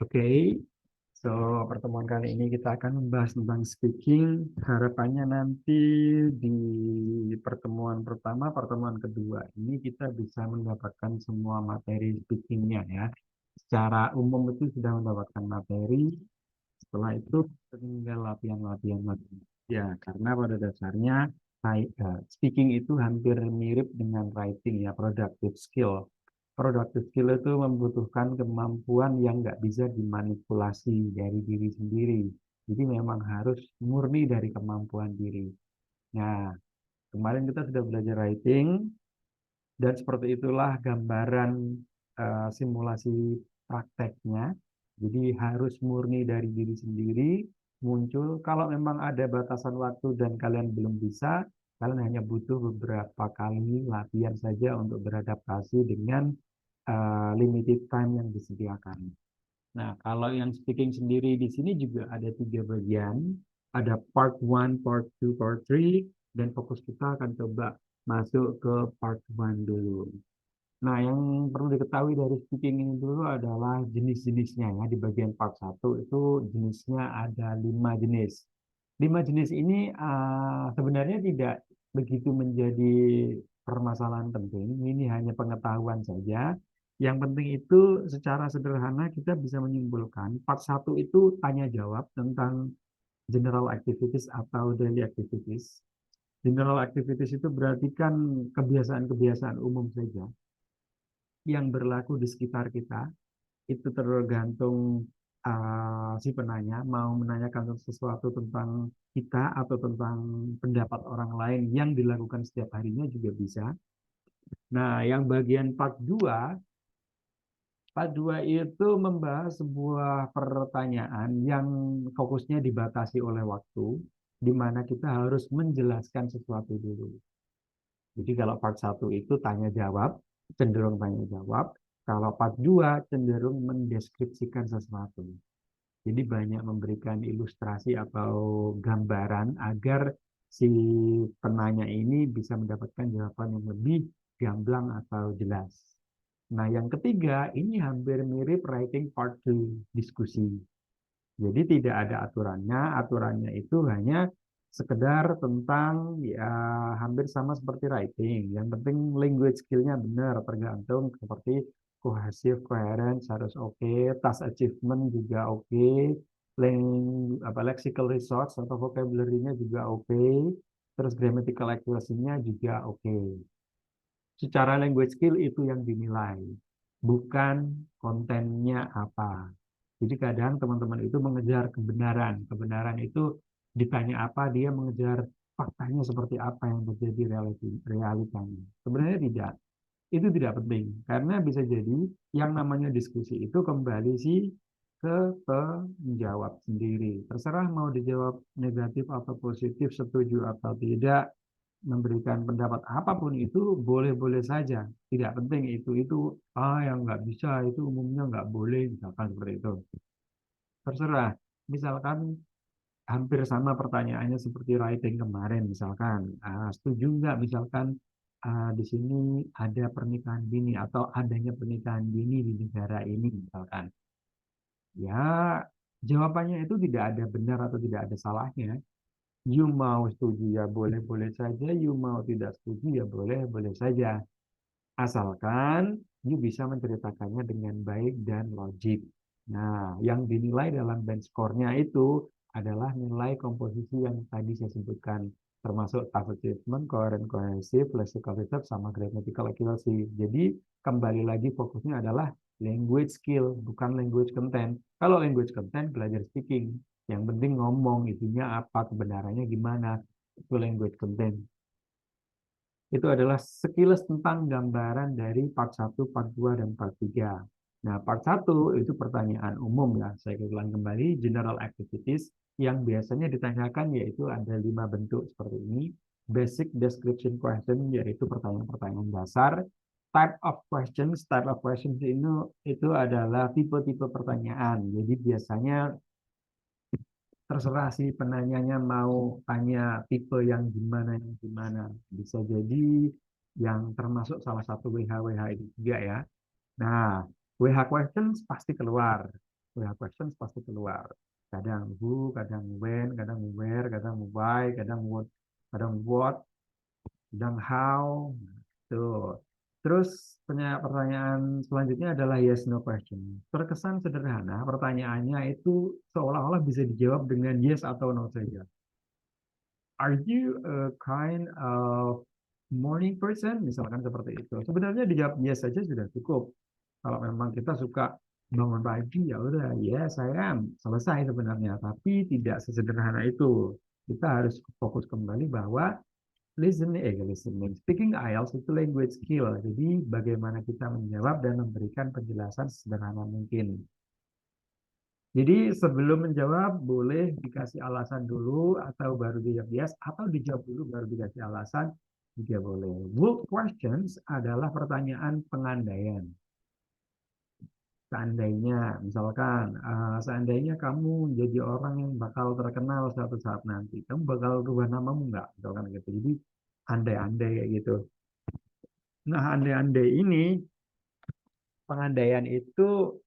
Oke, so pertemuan kali ini kita akan membahas tentang speaking. Harapannya nanti di pertemuan pertama, pertemuan kedua ini kita bisa mendapatkan semua materi speakingnya ya. Secara umum itu sudah mendapatkan materi, setelah itu tinggal latihan-latihan lagi. Ya, karena pada dasarnya speaking itu hampir mirip dengan writing ya, productive skill. Productive skill itu membutuhkan kemampuan yang nggak bisa dimanipulasi dari diri sendiri. Jadi memang harus murni dari kemampuan diri. Nah, kemarin kita sudah belajar writing, dan seperti itulah gambaran simulasi prakteknya. Jadi harus murni dari diri sendiri, muncul. Kalau memang ada batasan waktu dan kalian belum bisa, kalian hanya butuh beberapa kali latihan saja untuk beradaptasi dengan limited time yang disediakan. Nah, kalau yang speaking sendiri di sini juga ada tiga bagian. Ada part one, part two, part three, dan fokus kita akan coba masuk ke part one dulu. Nah, yang perlu diketahui dari speaking ini dulu adalah jenis-jenisnya ya. Di bagian part satu itu jenisnya ada 5 jenis. 5 jenis ini sebenarnya tidak begitu menjadi permasalahan penting. Ini hanya pengetahuan saja. Yang penting itu secara sederhana kita bisa menyimpulkan part satu itu tanya jawab tentang general activities atau daily activities. General activities itu berarti kan kebiasaan-kebiasaan umum saja yang berlaku di sekitar kita. Itu tergantung si penanya mau menanyakan sesuatu tentang kita atau tentang pendapat orang lain yang dilakukan setiap harinya juga bisa. Nah, yang bagian part 2 itu membahas sebuah pertanyaan yang fokusnya dibatasi oleh waktu, di mana kita harus menjelaskan sesuatu dulu. Jadi kalau part satu itu tanya jawab, cenderung tanya jawab. Kalau part 2 cenderung mendeskripsikan sesuatu. Jadi banyak memberikan ilustrasi atau gambaran agar si penanya ini bisa mendapatkan jawaban yang lebih gamblang atau jelas. Nah, yang ketiga ini hampir mirip writing part 2, diskusi. Jadi tidak ada aturannya, aturannya itu hanya sekedar tentang ya hampir sama seperti writing. Yang penting language skill-nya benar, tergantung seperti kohesif, coherence harus oke, task achievement juga oke, lexical resource atau vocabulary-nya juga oke, terus grammatical accuracy-nya juga oke. Secara language skill itu yang dinilai, bukan kontennya apa. Jadi kadang teman-teman itu mengejar kebenaran. Kebenaran itu ditanya apa, dia mengejar faktanya seperti apa yang terjadi realitanya. Sebenarnya tidak. Itu tidak penting. Karena bisa jadi yang namanya diskusi itu kembali sih ke penjawab sendiri. Terserah mau dijawab negatif atau positif, setuju atau tidak, memberikan pendapat apapun itu boleh-boleh saja. Tidak penting itu yang nggak bisa itu umumnya nggak boleh misalkan seperti itu. Terserah. Misalkan hampir sama pertanyaannya seperti writing kemarin, misalkan setuju nggak misalkan di sini ada pernikahan dini atau adanya pernikahan dini di negara ini, misalkan. Ya, jawabannya itu tidak ada benar atau tidak ada salahnya. You mau setuju ya boleh-boleh saja, you mau tidak setuju ya boleh-boleh saja. Asalkan you bisa menceritakannya dengan baik dan logik. Nah, yang dinilai dalam band score-nya itu adalah nilai komposisi yang tadi saya sebutkan, termasuk task achievement, coherent cohesive, lexical research, sama grammatical accuracy. Jadi, kembali lagi fokusnya adalah language skill, bukan language content. Kalau language content, belajar speaking. Yang penting ngomong, isinya apa, kebenarannya gimana. Itu language content. Itu adalah sekilas tentang gambaran dari part satu, part 2, dan part 3. Nah, part satu itu pertanyaan umum ya. Saya ulang kembali, general activities yang biasanya ditanyakan yaitu ada 5 bentuk seperti ini. Basic description question yaitu pertanyaan-pertanyaan dasar. Type of questions itu adalah tipe-tipe pertanyaan. Jadi biasanya terserah si penanyanya mau tanya tipe yang gimana. Bisa jadi yang termasuk salah satu WH-WH itu juga ya. Nah, WH questions pasti keluar. questions pasti keluar. Kadang who, kadang when, kadang where, kadang why, kadang what, kadang how. Tuh. Terus pertanyaan selanjutnya adalah yes no question. Terkesan sederhana, pertanyaannya itu seolah-olah bisa dijawab dengan yes atau no saja. Are you a kind of morning person? Misalkan seperti itu. Sebenarnya dijawab yes saja sudah cukup. Kalau memang kita suka bangun pagi, ya udah, yes I am. Selesai sebenarnya. Tapi tidak sesederhana itu. Kita harus fokus kembali bahwa listening, speaking IELTS itu language skill. Jadi bagaimana kita menjawab dan memberikan penjelasan sederhana mungkin. Jadi sebelum menjawab boleh dikasih alasan dulu atau baru dijawab yes atau dijawab dulu baru dikasih alasan juga boleh. Would questions adalah pertanyaan pengandaian. Seandainya, misalkan, seandainya kamu jadi orang yang bakal terkenal suatu saat nanti, kamu bakal rubah namamu nggak? Misalkan gitu. Jadi andai-andai kayak gitu. Nah, andai-andai ini, pengandaian itu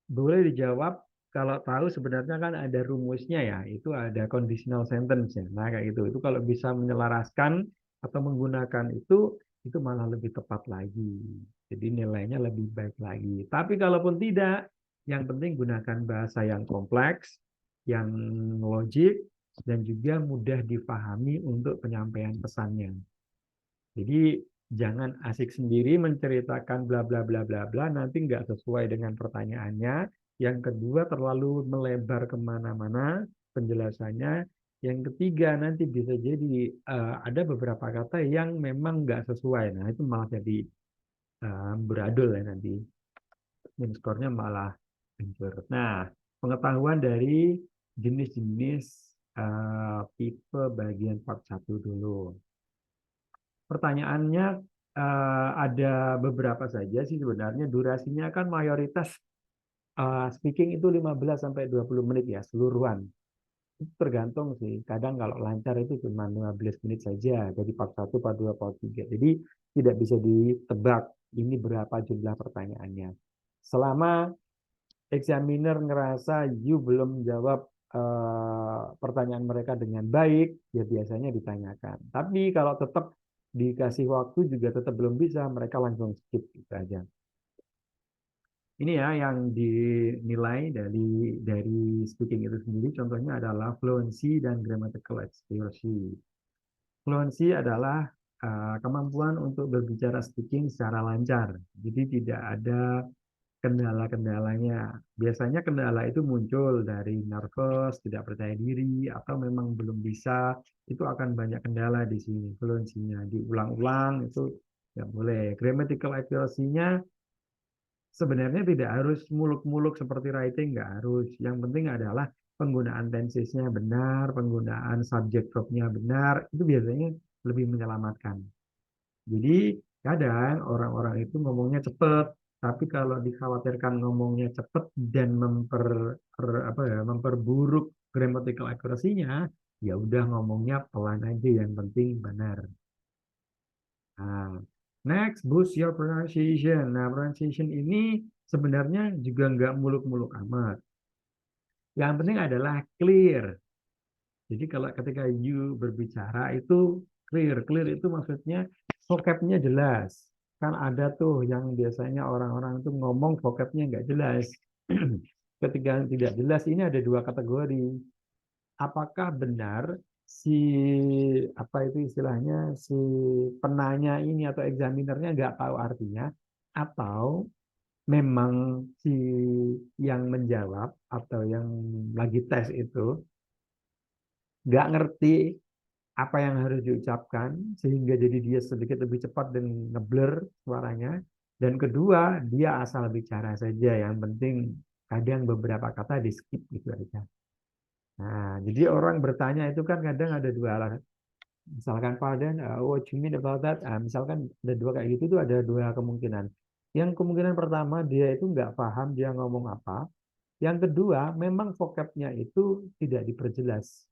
boleh dijawab kalau tahu sebenarnya kan ada rumusnya ya, itu ada conditional sentence ya. Nah, kayak gitu. Itu kalau bisa menyelaraskan atau menggunakan itu malah lebih tepat lagi. Jadi nilainya lebih baik lagi. Tapi kalaupun tidak, yang penting gunakan bahasa yang kompleks, yang logik, dan juga mudah dipahami untuk penyampaian pesannya. Jadi jangan asik sendiri menceritakan bla bla bla bla bla, nanti nggak sesuai dengan pertanyaannya. Yang kedua terlalu melebar kemana-mana penjelasannya. Yang ketiga nanti bisa jadi ada beberapa kata yang memang nggak sesuai. Nah itu malah jadi beradul ya nanti. Dan skornya malah hancur. Nah pengetahuan dari jenis-jenis tipe bagian part satu dulu. Pertanyaannya ada beberapa saja sih sebenarnya. Durasinya kan mayoritas speaking itu 15 sampai 20 menit ya seluruhan. Itu tergantung sih. Kadang kalau lancar itu cuma 15 menit saja. Jadi part 1, part 2, part 3. Jadi tidak bisa ditebak ini berapa jumlah pertanyaannya. Selama examiner ngerasa you belum jawab pertanyaan mereka dengan baik, ya biasanya ditanyakan. Tapi kalau tetap dikasih waktu juga tetap belum bisa, mereka langsung skip gitu aja. Ini ya yang dinilai dari speaking itu sendiri. Contohnya adalah fluency dan grammatical accuracy. Fluency adalah kemampuan untuk berbicara speaking secara lancar. Jadi tidak ada kendala-kendalanya. Biasanya kendala itu muncul dari nervous, tidak percaya diri, atau memang belum bisa. Itu akan banyak kendala di sini. Fluensinya diulang-ulang itu nggak boleh. Grammatical accuracy-nya sebenarnya tidak harus muluk-muluk seperti writing, nggak harus. Yang penting adalah penggunaan tensesnya benar, penggunaan subject verb-nya benar, itu biasanya lebih menyelamatkan. Jadi kadang orang-orang itu ngomongnya cepet, tapi kalau dikhawatirkan ngomongnya cepet dan memperburuk grammatical accuracy-nya, ya udah ngomongnya pelan aja, yang penting benar. Nah, next, boost your pronunciation. Nah, pronunciation ini sebenarnya juga nggak muluk-muluk amat. Yang penting adalah clear. Jadi kalau ketika you berbicara itu clear. Clear itu maksudnya vocabnya jelas. Kan ada tuh yang biasanya orang-orang itu ngomong vocabnya nggak jelas. Ketika tidak jelas ini ada dua kategori. Apakah benar si apa itu istilahnya si penanya ini atau examinernya nggak tahu artinya atau memang si yang menjawab atau yang lagi tes itu nggak ngerti apa yang harus diucapkan sehingga jadi dia sedikit lebih cepat dan ngeblur suaranya. Dan kedua, dia asal bicara saja. Yang penting kadang beberapa kata di skip gitu aja. Nah, jadi orang bertanya itu kan kadang ada dua alasan. Misalkan, pardon, what you mean about that? Misalkan ada dua kayak gitu tuh ada dua kemungkinan. Yang kemungkinan pertama dia itu nggak paham dia ngomong apa. Yang kedua, memang vocabnya itu tidak diperjelas.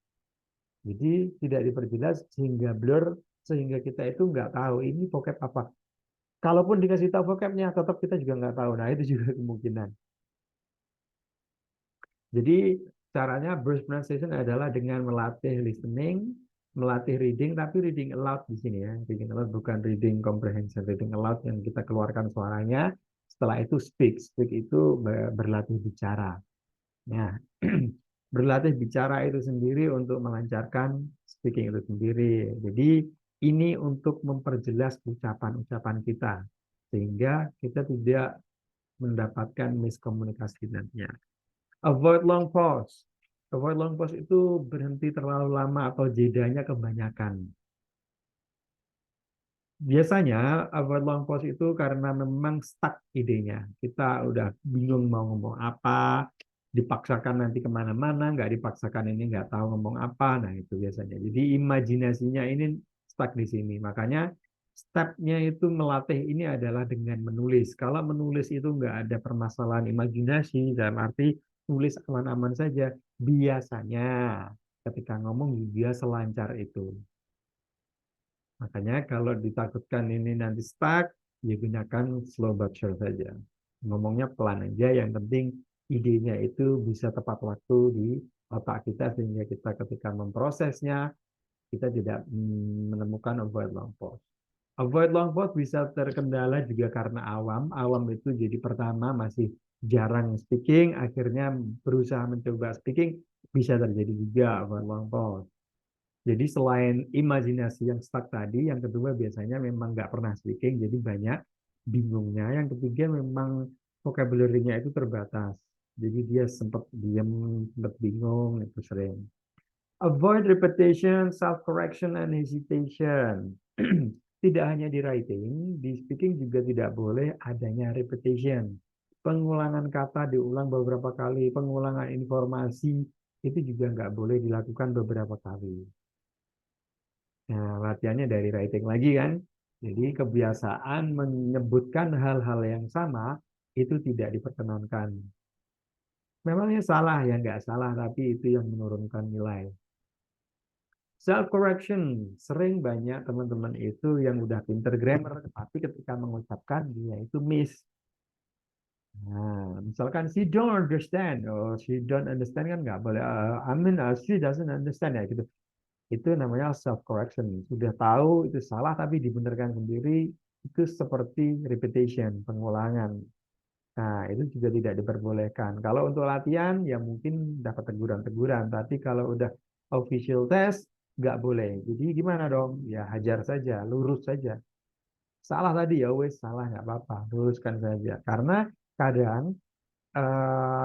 Jadi tidak diperjelas sehingga blur, sehingga kita itu nggak tahu ini vocab apa. Kalaupun dikasih tahu vocabnya, tetap kita juga nggak tahu. Nah itu juga kemungkinan. Jadi caranya burst pronunciation adalah dengan melatih listening, melatih reading, tapi reading aloud di sini ya. Reading aloud bukan reading comprehension, reading aloud yang kita keluarkan suaranya. Setelah itu speak. Speak itu berlatih bicara. Nah, berlatih bicara itu sendiri untuk melancarkan speaking itu sendiri. Jadi ini untuk memperjelas ucapan-ucapan kita sehingga kita tidak mendapatkan miskomunikasi nantinya. Avoid long pause. Avoid long pause itu berhenti terlalu lama atau jedanya kebanyakan. Biasanya avoid long pause itu karena memang stuck idenya. Kita udah bingung mau ngomong apa, dipaksakan nanti kemana-mana, nggak dipaksakan ini nggak tahu ngomong apa. Nah itu biasanya. Jadi imajinasinya ini stuck di sini. Makanya stepnya itu melatih ini adalah dengan menulis. Kalau menulis itu nggak ada permasalahan imajinasi, dalam arti tulis aman-aman saja. Biasanya ketika ngomong dia selancar itu. Makanya kalau ditakutkan ini nanti stuck, ya gunakan slow but sure saja. Ngomongnya pelan aja, yang penting idenya itu bisa tepat waktu di otak kita sehingga kita ketika memprosesnya kita tidak menemukan avoid long pause. Avoid long pause bisa terkendala juga karena awam. Awam itu jadi pertama masih jarang speaking, akhirnya berusaha mencoba speaking, bisa terjadi juga avoid long pause. Jadi selain imajinasi yang stuck tadi, yang kedua biasanya memang nggak pernah speaking, jadi banyak bingungnya. Yang ketiga memang vocabulary-nya itu terbatas. Jadi dia sempat diam, sempat bingung, itu sering. Avoid repetition, self-correction, and hesitation. Tidak hanya di writing, di speaking juga tidak boleh adanya repetition. Pengulangan kata diulang beberapa kali, pengulangan informasi itu juga nggak boleh dilakukan beberapa kali. Nah, latihannya dari writing lagi kan. Jadi kebiasaan menyebutkan hal-hal yang sama itu tidak diperkenankan. Memangnya salah ya nggak salah, tapi itu yang menurunkan nilai. Self correction, sering banyak teman-teman itu yang udah pinter grammar, tapi ketika mengucapkan dia itu miss. Nah, misalkan she don't understand, oh she don't understand kan nggak boleh. I mean, she doesn't understand ya gitu. Itu namanya self correction. Sudah tahu itu salah tapi dibenarkan sendiri, itu seperti repetition, pengulangan. Nah, itu juga tidak diperbolehkan. Kalau untuk latihan ya mungkin dapat teguran-teguran, tapi kalau udah official test nggak boleh. Jadi gimana dong? Ya hajar saja, lurus saja. Salah tadi ya wes salah nggak apa-apa, luruskan saja. Karena kadang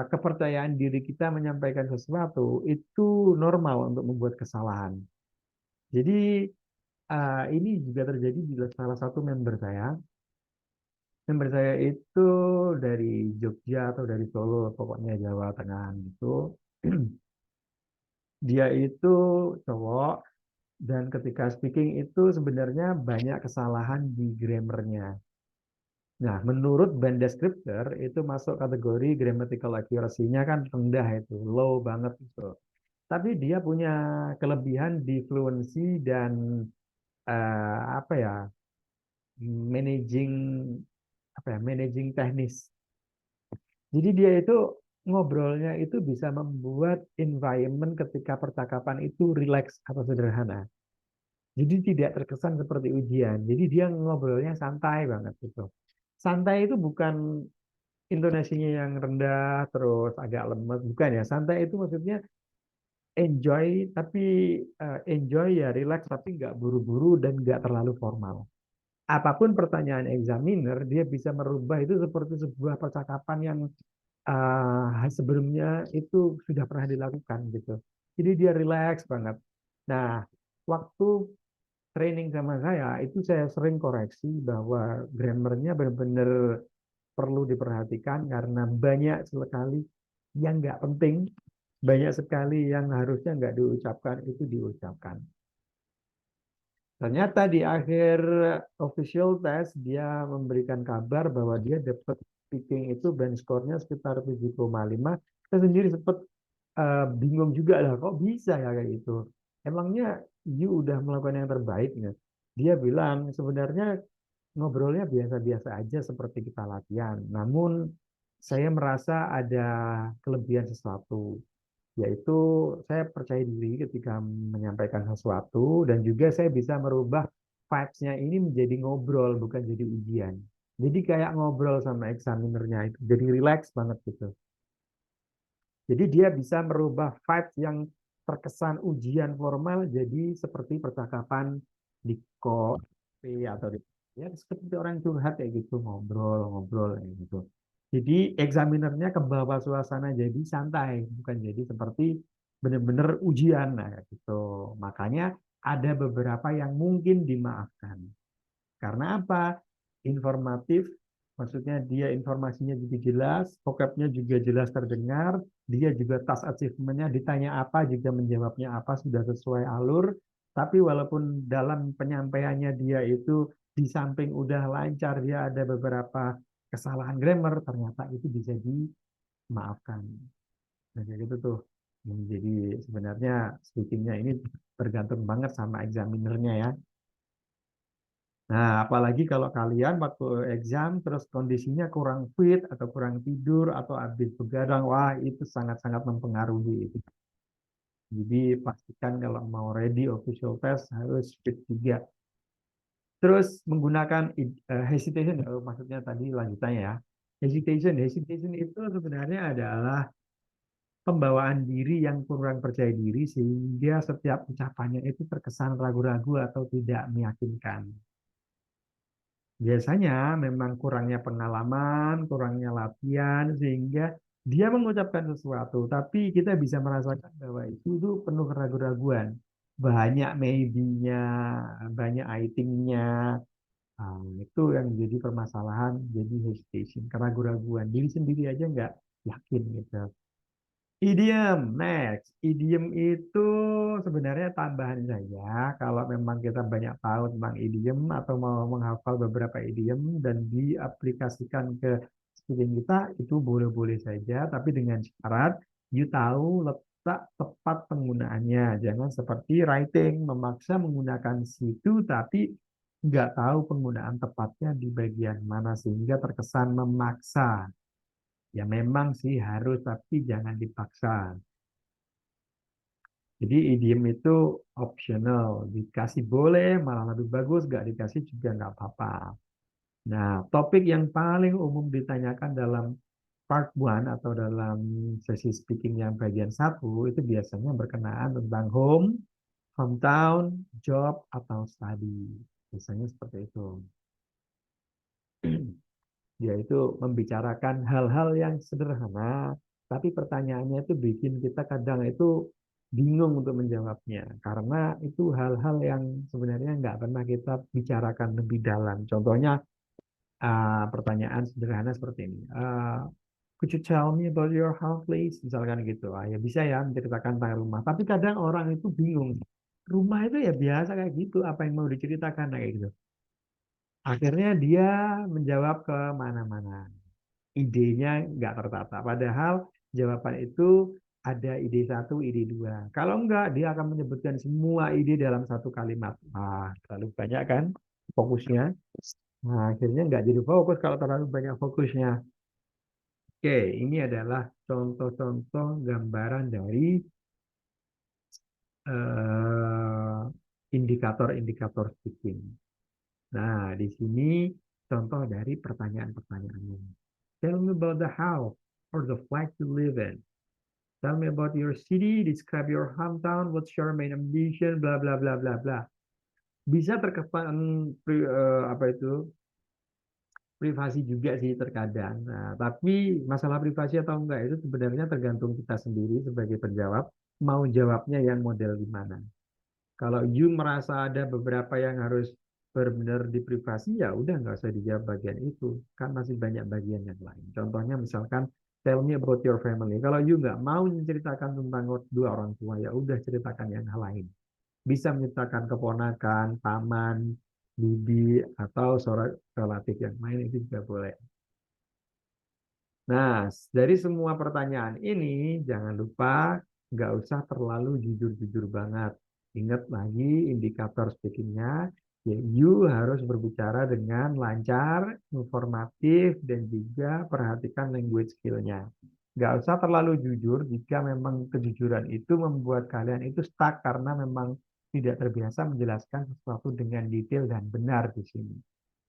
kepercayaan diri kita menyampaikan sesuatu itu normal untuk membuat kesalahan. Jadi ini juga terjadi di salah satu member saya. Member saya itu dari Jogja atau dari Solo, pokoknya Jawa Tengah itu. Dia itu cowok dan ketika speaking itu sebenarnya banyak kesalahan di grammarnya. Nah, menurut band descriptor itu masuk kategori grammatical accuracy-nya kan rendah itu, low banget itu. Tapi dia punya kelebihan di fluency dan apa ya, managing managing teknis. Jadi dia itu ngobrolnya itu bisa membuat environment ketika percakapan itu rileks atau sederhana. Jadi tidak terkesan seperti ujian. Jadi dia ngobrolnya santai banget gitu. Santai itu bukan intonasinya yang rendah terus agak lemes, bukan ya. Santai itu maksudnya enjoy tapi enjoy ya relax tapi nggak buru-buru dan nggak terlalu formal. Apapun pertanyaan examiner, dia bisa merubah itu seperti sebuah percakapan yang sebelumnya itu sudah pernah dilakukan gitu. Jadi dia relax banget. Nah, waktu training sama saya, itu saya sering koreksi bahwa grammarnya benar-benar perlu diperhatikan karena banyak sekali yang nggak penting, banyak sekali yang harusnya nggak diucapkan, itu diucapkan. Ternyata di akhir official test dia memberikan kabar bahwa dia dapat speaking itu band score-nya sekitar 7,5. Saya sendiri sempat bingung juga lah kok bisa ya kayak gitu. Emangnya you udah melakukan yang terbaik ya? Dia bilang sebenarnya ngobrolnya biasa-biasa aja seperti kita latihan. Namun saya merasa ada kelebihan sesuatu, yaitu saya percaya diri ketika menyampaikan sesuatu dan juga saya bisa merubah vibes-nya ini menjadi ngobrol bukan jadi ujian. Jadi kayak ngobrol sama eksaminernya itu jadi relax banget gitu. Jadi dia bisa merubah vibes yang terkesan ujian formal jadi seperti percakapan di kopi atau di ya seperti orang curhat kayak gitu ngobrol-ngobrol kayak gitu. Jadi eksaminernya ke bawah suasana jadi santai bukan jadi seperti benar-benar ujian nah kayak gitu. Makanya ada beberapa yang mungkin dimaafkan. Karena apa? Informatif, maksudnya dia informasinya juga jelas, vocabnya juga jelas terdengar, dia juga task achievementnya ditanya apa juga menjawabnya apa sudah sesuai alur. Tapi walaupun dalam penyampaiannya dia itu di samping udah lancar, dia ada beberapa kesalahan grammar, ternyata itu bisa dimaafkan. Nah, kayak gitu tuh. Jadi sebenarnya speakingnya ini tergantung banget sama examinernya ya. Nah, apalagi kalau kalian waktu exam terus kondisinya kurang fit atau kurang tidur atau habis begadang, wah itu sangat-sangat mempengaruhi itu. Jadi pastikan kalau mau ready official test harus fit juga. Terus menggunakan hesitation, maksudnya tadi lanjutannya ya. Hesitation itu sebenarnya adalah pembawaan diri yang kurang percaya diri sehingga setiap ucapannya itu terkesan ragu-ragu atau tidak meyakinkan. Biasanya memang kurangnya pengalaman, kurangnya latihan, sehingga dia mengucapkan sesuatu, tapi kita bisa merasakan bahwa itu tuh penuh keraguan-raguan. Banyak maybe-nya, banyak I think-nya. Nah, itu yang jadi permasalahan, jadi hesitation, keraguan-raguan. Diri sendiri aja nggak yakin gitu. Idiom, next. Idiom itu sebenarnya tambahan saja. Kalau memang kita banyak tahu tentang idiom atau mau menghafal beberapa idiom dan diaplikasikan ke speaking kita, itu boleh-boleh saja. Tapi dengan syarat, you tahu letak tepat penggunaannya. Jangan seperti writing, memaksa menggunakan situ, tapi nggak tahu penggunaan tepatnya di bagian mana sehingga terkesan memaksa. Ya memang sih harus, tapi jangan dipaksa. Jadi idiom itu optional, dikasih boleh, malah lebih bagus, nggak dikasih juga nggak apa-apa. Nah, topik yang paling umum ditanyakan dalam part one atau dalam sesi speaking yang bagian satu itu biasanya berkenaan tentang home, hometown, job, atau study. Biasanya seperti itu. Yaitu membicarakan hal-hal yang sederhana, tapi pertanyaannya itu bikin kita kadang itu bingung untuk menjawabnya, karena itu hal-hal yang sebenarnya nggak pernah kita bicarakan lebih dalam. Contohnya, pertanyaan sederhana seperti ini. Could you tell me about your house, please? Misalkan gitu. Ya bisa ya menceritakan tentang rumah. Tapi kadang orang itu bingung. Rumah itu ya biasa kayak gitu. Apa yang mau diceritakan kayak gitu. Akhirnya dia menjawab ke mana-mana, idenya nggak tertata. Padahal jawaban itu ada ide satu, ide dua. Kalau enggak, dia akan menyebutkan semua ide dalam satu kalimat. Terlalu banyak kan fokusnya. Nah, akhirnya nggak jadi fokus kalau terlalu banyak fokusnya. Oke, ini adalah contoh-contoh gambaran dari indikator-indikator speaking. Nah, di sini contoh dari pertanyaan-pertanyaannya. Tell me about the house or the flat you live in. Tell me about your city, describe your hometown, what's your main ambition, bla bla bla bla bla. Bisa terkesan apa itu privasi juga sih terkadang. Nah, tapi masalah privasi atau enggak itu sebenarnya tergantung kita sendiri sebagai penjawab mau jawabnya yang model gimana. Kalau you merasa ada beberapa yang harus benar-benar di privasi, ya udah nggak usah dijawab bagian itu. Kan masih banyak bagian yang lain. Contohnya misalkan tell me about your family. Kalau you nggak mau menceritakan tentang dua orang tua, ya udah ceritakan yang hal lain. Bisa menceritakan keponakan, paman, bibi, atau relatif yang lain itu juga boleh. Nah, dari semua pertanyaan ini, jangan lupa nggak usah terlalu jujur-jujur banget. Ingat lagi indikator speakingnya, Ya, you harus berbicara dengan lancar, informatif, dan juga perhatikan language skill-nya. Nggak usah terlalu jujur jika memang kejujuran itu membuat kalian itu stuck karena memang tidak terbiasa menjelaskan sesuatu dengan detail dan benar di sini.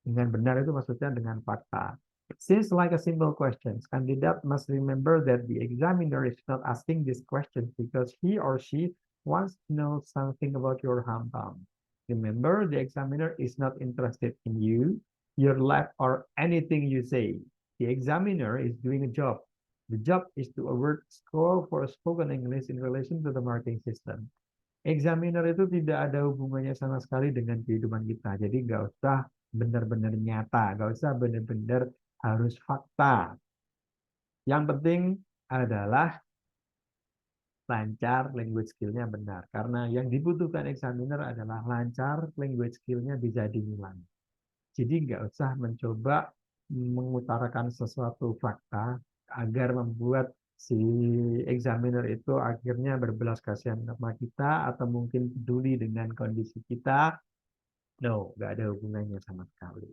Dengan benar itu maksudnya dengan fakta. It seems like a simple question. Candidate must remember that the examiner is not asking this question because he or she wants to know something about your hometown. Remember, the examiner is not interested in you, your life, or anything you say. The examiner is doing a job. The job is to award score for spoken English in relation to the marking system. Examiner itu tidak ada hubungannya sama sekali dengan kehidupan kita. Jadi nggak usah benar-benar nyata, nggak usah benar-benar harus fakta. Yang penting adalah lancar language skill-nya benar. Karena yang dibutuhkan examiner adalah lancar language skill-nya bisa dinilai. Jadi nggak usah mencoba mengutarakan sesuatu fakta agar membuat si examiner itu akhirnya berbelas kasihan sama kita atau mungkin peduli dengan kondisi kita. No, nggak ada hubungannya sama sekali.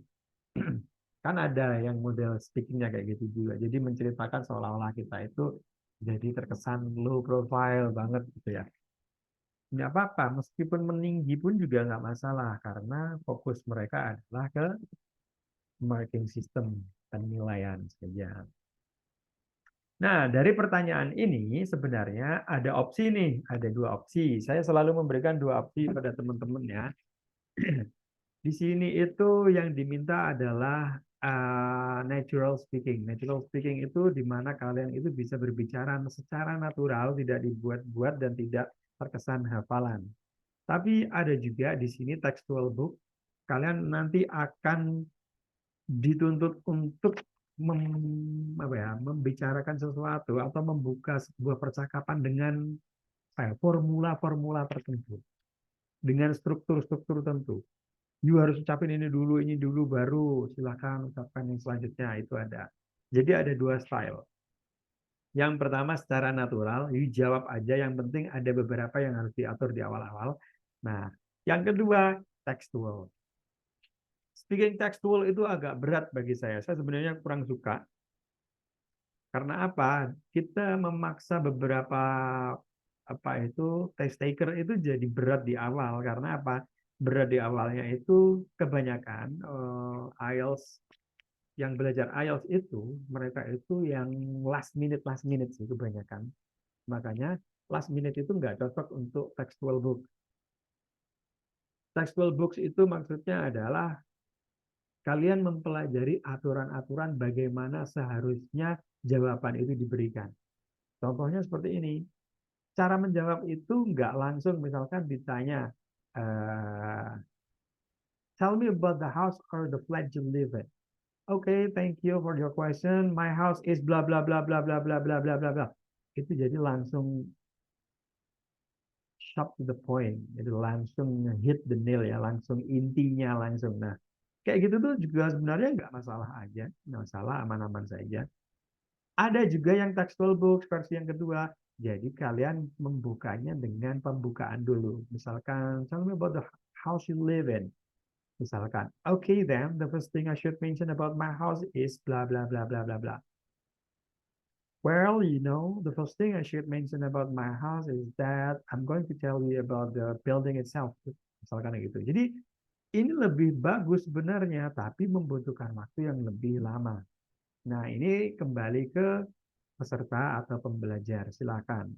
Kan ada yang model speakingnya kayak gitu juga. Jadi menceritakan seolah-olah kita itu jadi terkesan low profile banget gitu ya. Nggak apa-apa, meskipun meninggi pun juga nggak masalah karena fokus mereka adalah ke marking system, penilaian saja. Nah, dari pertanyaan ini sebenarnya ada opsi nih, ada dua opsi. Saya selalu memberikan dua opsi pada teman-teman ya. Di sini itu yang diminta adalah natural speaking. Natural speaking itu di mana kalian itu bisa berbicara secara natural, tidak dibuat-buat dan tidak terkesan hafalan. Tapi ada juga di sini textual book. Kalian nanti akan dituntut untuk membicarakan sesuatu atau membuka sebuah percakapan dengan formula-formula tertentu, dengan struktur-struktur tertentu. You harus ucapin ini dulu, baru silakan ucapkan yang selanjutnya, itu ada. Jadi ada dua style. Yang pertama secara natural, you jawab aja, yang penting ada beberapa yang harus diatur di awal-awal. Nah, yang kedua, textual. Speaking textual itu agak berat bagi saya. Saya sebenarnya kurang suka. Karena apa? Kita memaksa beberapa test taker itu jadi berat di awal. Karena apa? Berat di awalnya itu kebanyakan IELTS yang belajar IELTS itu mereka itu yang last minute sih kebanyakan. Makanya last minute itu nggak cocok untuk textual book. Textual books itu maksudnya adalah kalian mempelajari aturan-aturan bagaimana seharusnya jawaban itu diberikan. Contohnya seperti ini. Cara menjawab itu nggak langsung misalkan ditanya, tell me about the house or the flat you live in. Okay, thank you for your question. My house is bla bla bla bla bla bla bla bla bla bla. Itu jadi langsung short to the point. Itu langsung hit the nail ya, langsung intinya langsung. Nah, kayak gitu tuh juga sebenarnya nggak masalah aja, nggak masalah, aman-aman saja. Ada juga yang textual books versi yang kedua. Jadi kalian membukanya dengan pembukaan dulu. Misalkan, tell me about the house you live in. Misalkan, okay then, the first thing I should mention about my house is blah blah blah blah blah blah. Well, you know, the first thing I should mention about my house is that I'm going to tell you about the building itself. Misalkan gitu. Jadi ini lebih bagus sebenarnya, tapi membutuhkan waktu yang lebih lama. Nah, ini kembali ke peserta atau pembelajar. Silakan.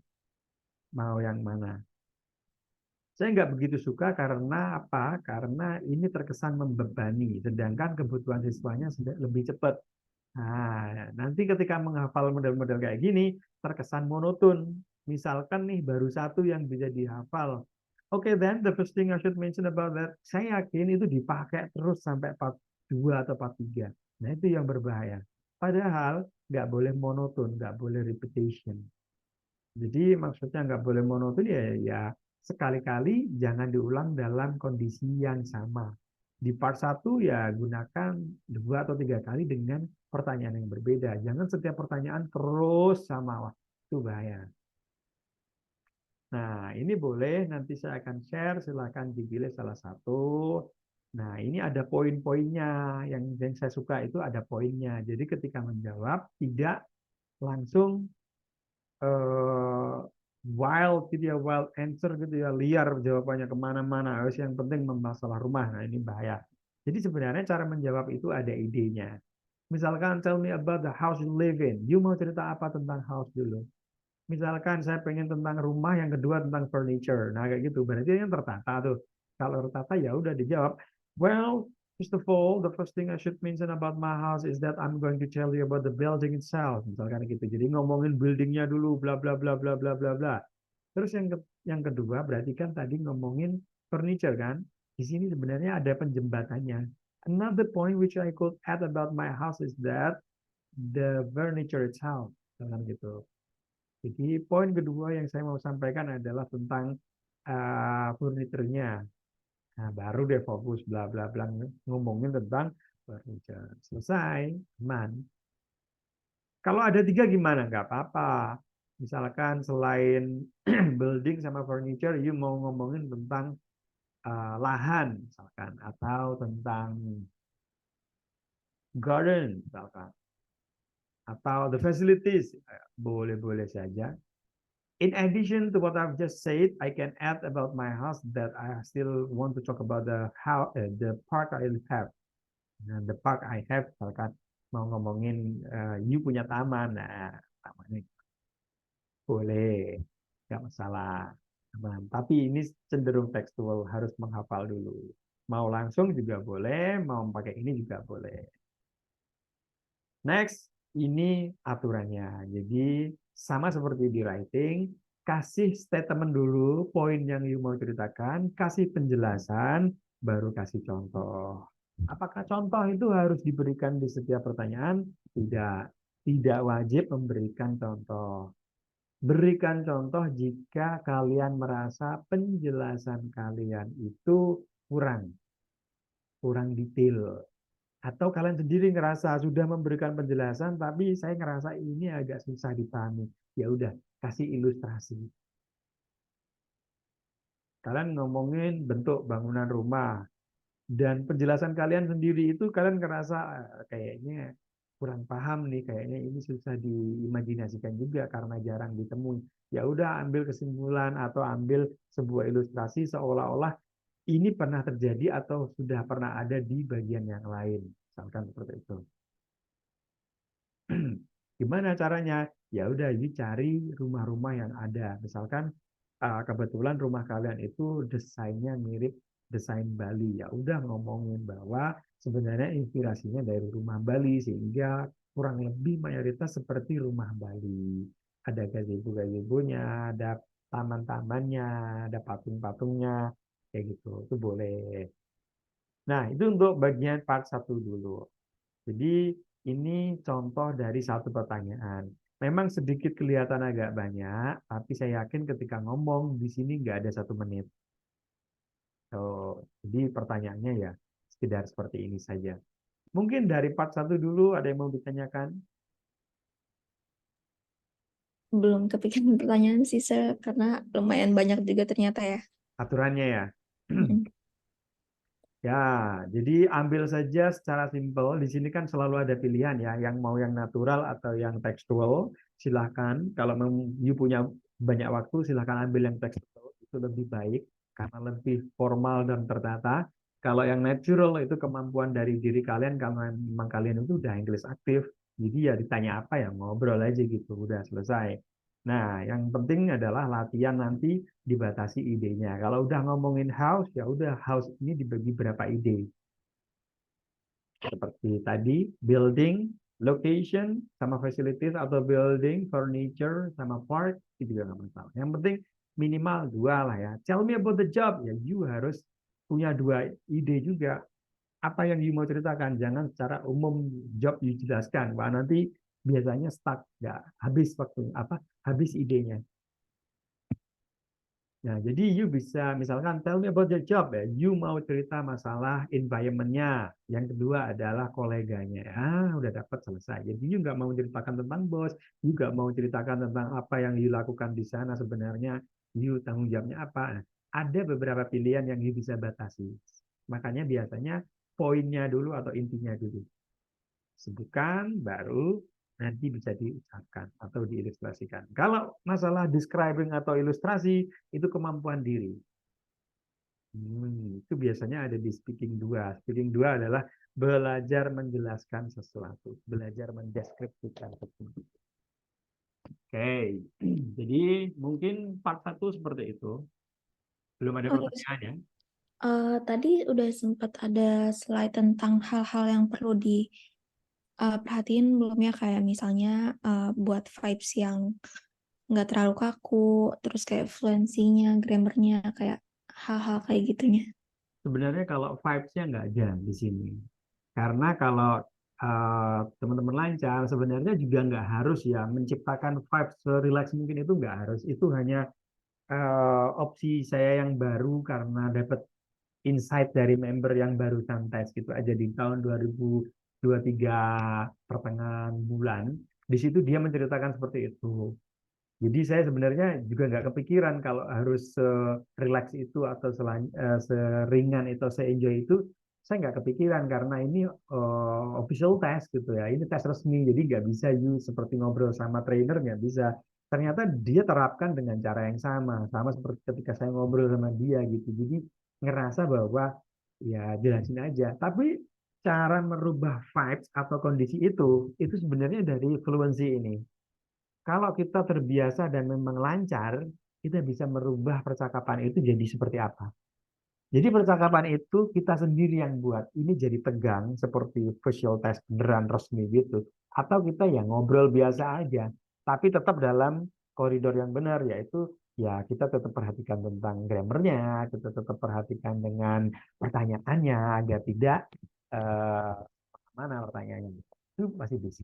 Mau yang mana? Saya nggak begitu suka karena apa? Karena ini terkesan membebani, sedangkan kebutuhan siswanya sudah lebih cepat. Nah, nanti ketika menghafal model-model kayak gini, terkesan monoton. Misalkan nih baru satu yang bisa dihafal. Oke, okay, then the first thing I should mention about that, saya yakin itu dipakai terus sampai part 2 atau part 3. Nah, itu yang berbahaya. Padahal nggak boleh monoton, nggak boleh repetition. Jadi maksudnya nggak boleh monoton ya sekali-kali jangan diulang dalam kondisi yang sama. Di part satu ya gunakan 2 atau 3 kali dengan pertanyaan yang berbeda. Jangan setiap pertanyaan terus sama. Wah, itu bahaya. Nah, ini boleh nanti saya akan share, silakan dipilih salah satu. Nah, ini ada poin-poinnya. Yang saya suka itu ada poinnya. Jadi ketika menjawab tidak langsung eh, wild gitu ya, wild answer gitu ya, liar jawabannya kemana-mana. Harus yang penting masalah rumah. Nah, ini bahaya. Jadi sebenarnya cara menjawab itu ada idenya. Misalkan tell me about the house you live in. You mau cerita apa tentang house dulu? Misalkan saya pengen tentang rumah, yang kedua tentang furniture. Nah, kayak gitu. Berarti yang tertata tuh. Kalau tertata ya udah dijawab. Well, first of all, the first thing I should mention about my house is that I'm going to tell you about the building itself. Misalkan gitu. Jadi ngomongin buildingnya dulu, bla bla bla bla bla bla bla. Terus yang kedua berarti kan tadi ngomongin furniture kan. Di sini sebenarnya ada penjembatannya. Another point which I could add about my house is that the furniture itself. Misalkan gitu. Jadi poin kedua yang saya mau sampaikan adalah tentang furniturnya. Nah, baru deh fokus bla bla bla ngomongin tentang furniture. Selesai, aman. Kalau ada tiga gimana? Nggak apa-apa. Misalkan selain building sama furniture, you mau ngomongin tentang lahan, misalkan, atau tentang garden, misalkan, atau the facilities, boleh-boleh saja. In addition to what I've just said, I can add about my house that I still want to talk about the park I have. Nah, the park I have, misalkan mau ngomongin you punya taman, nah tamannya boleh, nggak masalah. Aman. Tapi ini cenderung tekstual, harus menghafal dulu. Mau langsung juga boleh, mau pakai ini juga boleh. Next, ini aturannya. Jadi sama seperti di writing, kasih statement dulu, poin yang you mau ceritakan, kasih penjelasan, baru kasih contoh. Apakah contoh itu harus diberikan di setiap pertanyaan? Tidak. Tidak wajib memberikan contoh. Berikan contoh jika kalian merasa penjelasan kalian itu kurang, kurang detail. Atau kalian sendiri ngerasa sudah memberikan penjelasan, tapi saya ngerasa ini agak susah dipahami. Ya udah, kasih ilustrasi. Kalian ngomongin bentuk bangunan rumah, dan penjelasan kalian sendiri itu kalian ngerasa kayaknya kurang paham nih, kayaknya ini susah diimajinasikan juga karena jarang ditemui. Ya udah, ambil kesimpulan atau ambil sebuah ilustrasi seolah-olah ini pernah terjadi atau sudah pernah ada di bagian yang lain. Misalkan seperti itu. Gimana caranya? Ya udah, you cari rumah-rumah yang ada. Misalkan kebetulan rumah kalian itu desainnya mirip desain Bali. Ya udah, ngomongin bahwa sebenarnya inspirasinya dari rumah Bali sehingga kurang lebih mayoritas seperti rumah Bali. Ada gazebo-gazebonya, ada taman-tamannya, ada patung-patungnya, kayak gitu. Itu boleh. Nah, itu untuk bagian part satu dulu. Jadi ini contoh dari satu pertanyaan. Memang sedikit kelihatan agak banyak, tapi saya yakin ketika ngomong di sini nggak ada 1 menit. So, jadi pertanyaannya ya sekedar seperti ini saja. Mungkin dari part satu dulu ada yang mau ditanyakan? Belum kepikiran pertanyaan sih, Sir, karena lumayan banyak juga ternyata ya. Aturannya ya. Mm-mm. Ya, jadi ambil saja secara simpel. Di sini kan selalu ada pilihan ya, yang mau yang natural atau yang tekstual. Silahkan, kalau you punya banyak waktu, silahkan ambil yang tekstual. Itu lebih baik, karena lebih formal dan tertata. Kalau yang natural itu kemampuan dari diri kalian, karena memang kalian itu udah English aktif. Jadi ya ditanya apa ya, ngobrol aja gitu, udah selesai. Nah, yang penting adalah latihan nanti dibatasi idenya. Kalau udah ngomongin house, ya udah house ini dibagi berapa ide. Seperti tadi, building, location, sama facilities atau building, furniture, sama park, itu juga nggak masalah. Yang penting minimal 2 lah ya. Tell me about the job. Ya, you harus punya 2 ide juga. Apa yang you mau ceritakan? Jangan secara umum job you jelaskan. Wah, nanti biasanya stuck, nggak habis waktunya, habis idenya. Nah, jadi you bisa misalkan tell me about your job ya. You mau cerita masalah environment-nya. Yang kedua adalah koleganya. Udah dapat, selesai. Jadi you nggak mau ceritakan tentang bos, you nggak mau ceritakan tentang apa yang you lakukan di sana sebenarnya, you tanggung jawabnya apa. Nah, ada beberapa pilihan yang you bisa batasi. Makanya biasanya poinnya dulu atau intinya dulu. Sebutkan, baru nanti bisa diucapkan atau diilustrasikan. Kalau masalah describing atau ilustrasi, itu kemampuan diri. Itu biasanya ada di speaking 2. Speaking 2 adalah belajar menjelaskan sesuatu, belajar mendeskripsikan sesuatu. Oke, jadi mungkin part 1 seperti itu. Belum ada Oh iya, pertanyaan ya? tadi udah sempat ada slide tentang hal-hal yang perlu diperhatiin belum ya, kayak misalnya buat vibes yang nggak terlalu kaku, terus kayak fluensinya, grammarnya, kayak hal-hal kayak gitunya. Sebenarnya kalau vibes-nya nggak ada di sini. Karena kalau teman-teman lancar, sebenarnya juga nggak harus ya menciptakan vibes relax mungkin itu nggak harus. Itu hanya opsi saya yang baru karena dapat insight dari member yang barusan tes gitu aja di tahun 2023 pertengahan bulan. Di situ dia menceritakan seperti itu. Jadi saya sebenarnya juga nggak kepikiran kalau harus relax itu atau seringan itu, se-enjoy itu, saya nggak kepikiran karena ini official test gitu ya, ini tes resmi, jadi nggak bisa seperti ngobrol sama trainer nggak bisa. Ternyata dia terapkan dengan cara yang sama seperti ketika saya ngobrol sama dia gitu. Jadi ngerasa bahwa ya jelasin aja. Tapi cara merubah vibes atau kondisi itu sebenarnya dari fluency ini. Kalau kita terbiasa dan memang lancar, kita bisa merubah percakapan itu jadi seperti apa. Jadi percakapan itu kita sendiri yang buat. Ini jadi tegang seperti visual test beneran resmi gitu. Atau kita ya ngobrol biasa aja. Tapi tetap dalam koridor yang benar, yaitu ya kita tetap perhatikan tentang grammarnya, kita tetap perhatikan dengan pertanyaannya agar tidak eh, mana pertanyaannya. Itu masih bisa.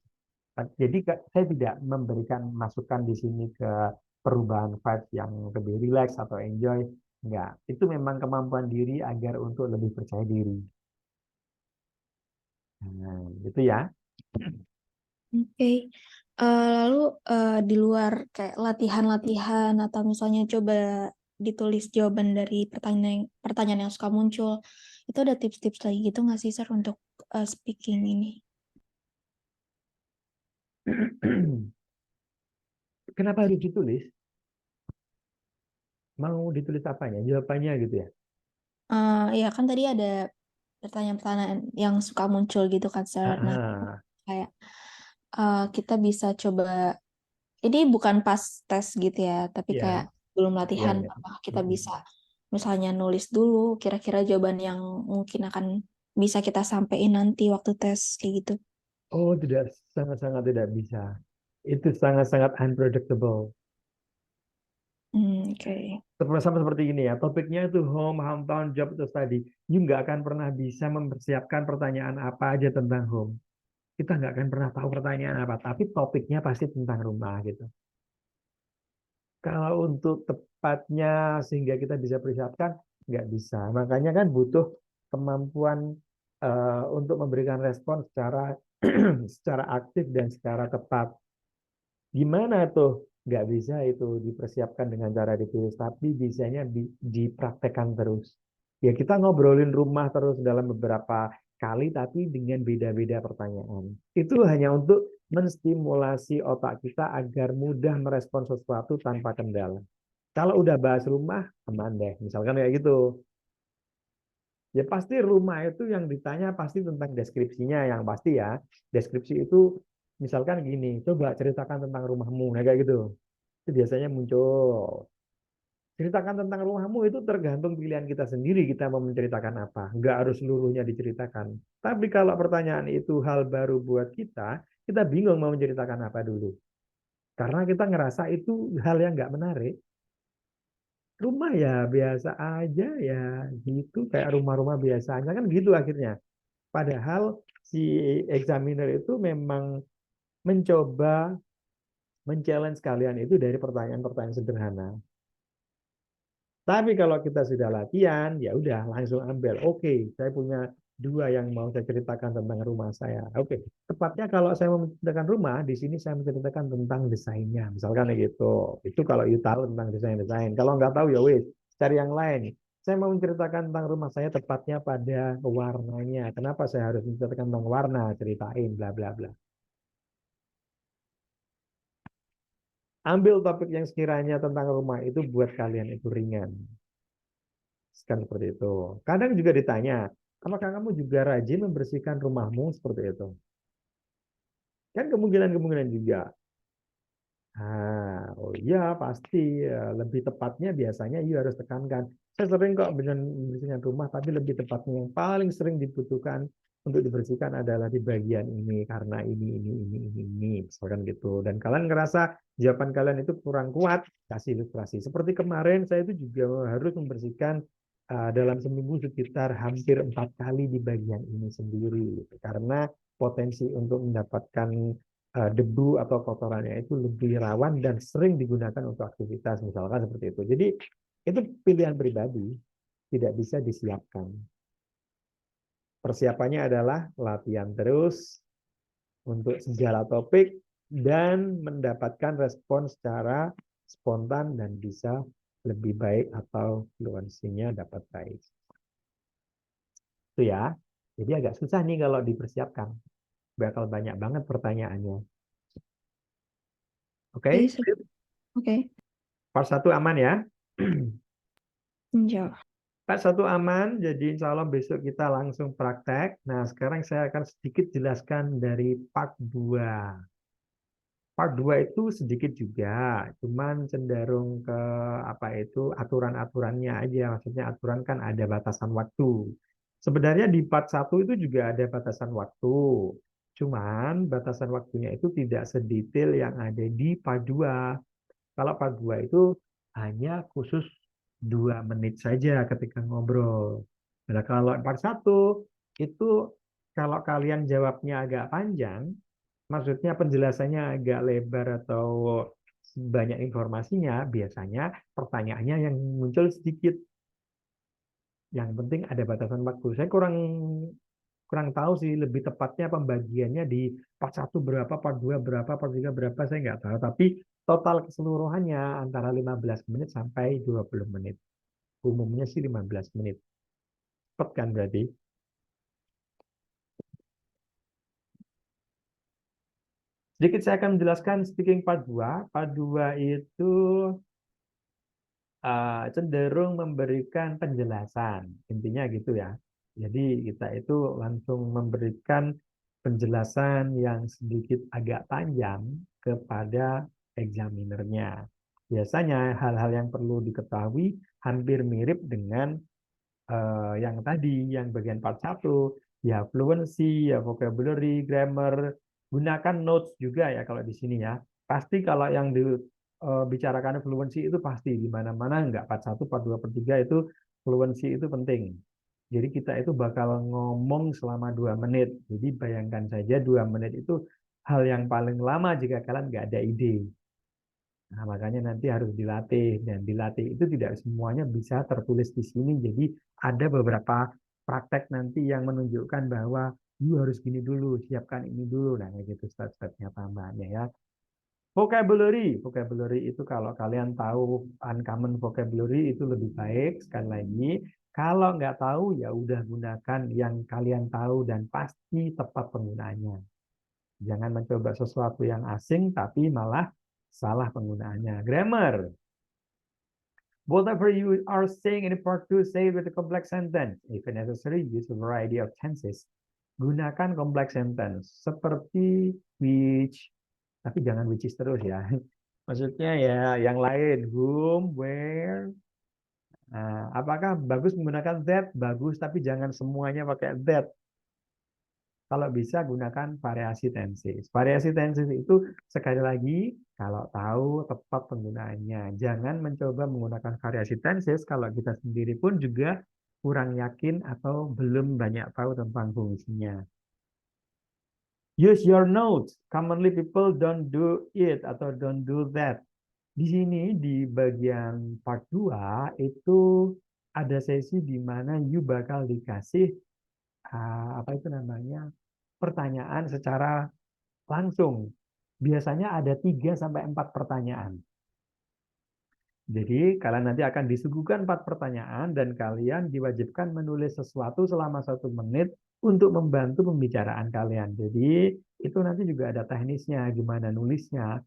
Jadi saya tidak memberikan masukan di sini ke perubahan vibes yang lebih relax atau enjoy. Enggak. Itu memang kemampuan diri agar untuk lebih percaya diri. Nah, itu ya. Oke. Lalu di luar kayak latihan-latihan atau misalnya coba ditulis jawaban dari pertanyaan pertanyaan yang suka muncul, itu ada tips-tips lagi gitu nggak sih, Sir, untuk speaking ini? Kenapa harus ditulis? Mau ditulis apanya? Jawabannya gitu ya. Ya kan tadi ada pertanyaan-pertanyaan yang suka muncul gitu kan, Sir. Nah, Ah, kayak kita bisa coba, ini bukan pas tes gitu ya, tapi kayak ya, belum ya, latihan, ya. apakah kita bisa misalnya nulis dulu kira-kira jawaban yang mungkin akan bisa kita sampaikan nanti waktu tes kayak gitu. Oh, tidak, sangat-sangat tidak bisa. Itu sangat-sangat unpredictable. Oke. Sama seperti ini ya, topiknya itu home, hometown, job itu tadi. You nggak akan pernah bisa mempersiapkan pertanyaan apa aja tentang home. Kita nggak akan pernah tahu pertanyaan apa, tapi topiknya pasti tentang rumah gitu. Kalau untuk tepatnya sehingga kita bisa persiapkan, nggak bisa. Makanya kan butuh kemampuan untuk memberikan respon secara secara aktif dan secara tepat. Gimana tuh? Nggak bisa itu dipersiapkan dengan cara ditulis, tapi bisanya dipraktekkan terus. Ya kita ngobrolin rumah terus dalam beberapa kali, tapi dengan beda-beda pertanyaan. Itu hanya untuk menstimulasi otak kita agar mudah merespon sesuatu tanpa kendala. Kalau udah bahas rumah, aman deh. Misalkan kayak gitu. Ya pasti rumah itu yang ditanya pasti tentang deskripsinya yang pasti ya. Deskripsi itu misalkan gini, coba ceritakan tentang rumahmu. Nah kayak gitu. Itu biasanya muncul. Ceritakan tentang rumahmu itu tergantung pilihan kita sendiri kita mau menceritakan apa. Nggak harus seluruhnya diceritakan. Tapi kalau pertanyaan itu hal baru buat kita bingung mau menceritakan apa dulu. Karena kita ngerasa itu hal yang nggak menarik. Rumah ya biasa aja ya gitu. Kayak rumah-rumah biasanya kan gitu akhirnya. Padahal si examiner itu memang mencoba men-challenge kalian itu dari pertanyaan-pertanyaan sederhana. Tapi kalau kita sudah latihan, ya udah langsung ambil. Oke, saya punya dua yang mau saya ceritakan tentang rumah saya. Oke, tepatnya kalau saya mau menceritakan rumah, di sini saya menceritakan tentang desainnya. Misalkan kayak gitu. Itu kalau you tahu tentang desain-desain. Kalau nggak tahu ya wes, cari yang lain. Saya mau menceritakan tentang rumah saya tepatnya pada warnanya. Kenapa saya harus menceritakan tentang warna? Ceritain, bla bla bla. Ambil topik yang sekiranya tentang rumah itu buat kalian itu ringan. Kan seperti itu. Kadang juga ditanya, apakah kamu juga rajin membersihkan rumahmu seperti itu? Kan kemungkinan-kemungkinan juga. Oh iya pasti. Lebih tepatnya biasanya you harus tekankan. Saya sering kok dengan membersihkan rumah, tapi lebih tepatnya yang paling sering dibutuhkan untuk dibersihkan adalah di bagian ini karena ini, misalkan gitu. Dan kalian ngerasa jawaban kalian itu kurang kuat, kasih ilustrasi. Seperti kemarin saya itu juga harus membersihkan dalam seminggu sekitar hampir 4 kali di bagian ini sendiri, gitu. Karena potensi untuk mendapatkan debu atau kotorannya itu lebih rawan dan sering digunakan untuk aktivitas misalkan seperti itu. Jadi itu pilihan pribadi, tidak bisa disiapkan. Persiapannya adalah latihan terus untuk segala topik dan mendapatkan respon secara spontan dan bisa lebih baik atau fluensinya dapat baik. Itu ya. Jadi agak susah nih kalau dipersiapkan. Bakal banyak banget pertanyaannya. Oke? Oke, oke. Part 1 aman ya. Menjawab. Part 1 aman, jadi insya Allah besok kita langsung praktek. Nah, sekarang saya akan sedikit jelaskan dari part 2. Part 2 itu sedikit juga, cuman cenderung ke apa itu aturan-aturannya aja. Maksudnya aturan kan ada batasan waktu. Sebenarnya di part 1 itu juga ada batasan waktu. Cuman batasan waktunya itu tidak sedetail yang ada di part 2. Kalau part 2 itu hanya khusus 2 menit saja ketika ngobrol. Nah, kalau part 1 itu kalau kalian jawabnya agak panjang, maksudnya penjelasannya agak lebar atau banyak informasinya, biasanya pertanyaannya yang muncul sedikit. Yang penting ada batasan waktu. Saya kurang kurang tahu sih lebih tepatnya pembagiannya di part 1 berapa, part 2 berapa, part 3 berapa, saya nggak tahu. Tapi total keseluruhannya antara 15 menit sampai 20 menit. Umumnya sih 15 menit. Cepet kan berarti? Sedikit saya akan menjelaskan speaking part 2. Part 2 itu cenderung memberikan penjelasan. Intinya gitu ya. Jadi kita itu langsung memberikan penjelasan yang sedikit agak panjang kepada examinernya. Biasanya hal-hal yang perlu diketahui hampir mirip dengan yang tadi, yang bagian part 1, ya fluency, ya vocabulary, grammar, gunakan notes juga ya kalau di sini ya. Pasti kalau yang dibicarakan fluency itu pasti di mana-mana enggak part 1, part 2, part 3 itu fluency itu penting. Jadi kita itu bakal ngomong selama 2 menit. Jadi bayangkan saja 2 menit itu hal yang paling lama jika kalian nggak ada ide. Nah, makanya nanti harus dilatih dan dilatih itu tidak semuanya bisa tertulis di sini. Jadi ada beberapa praktek nanti yang menunjukkan bahwa you harus gini dulu, siapkan ini dulu. Nah, kayak gitu step-stepnya tambahannya ya. Vocabulary, vocabulary itu kalau kalian tahu uncommon vocabulary itu lebih baik. Sekali lagi, kalau nggak tahu ya udah gunakan yang kalian tahu dan pasti tepat penggunaannya. Jangan mencoba sesuatu yang asing tapi malah salah penggunaannya. Grammar. Whatever you are saying in part 2, say it with a complex sentence. If necessary, use a variety of tenses. Gunakan complex sentence seperti which, tapi jangan which is terus ya. Maksudnya ya yang lain, whom, where. Nah, apakah bagus menggunakan that? Bagus, tapi jangan semuanya pakai that. Kalau bisa gunakan variasi tenses. Variasi tenses itu sekali lagi kalau tahu tepat penggunaannya. Jangan mencoba menggunakan variasi tenses kalau kita sendiri pun juga kurang yakin atau belum banyak tahu tentang fungsinya. Use your notes. Commonly people don't do it atau don't do that. Di sini di bagian part 2 itu ada sesi di mana you bakal dikasih apa itu namanya pertanyaan secara langsung. Biasanya ada 3 sampai 4 pertanyaan. Jadi kalian nanti akan disuguhkan 4 pertanyaan dan kalian diwajibkan menulis sesuatu selama 1 menit untuk membantu pembicaraan kalian. Jadi itu nanti juga ada teknisnya, gimana nulisnya.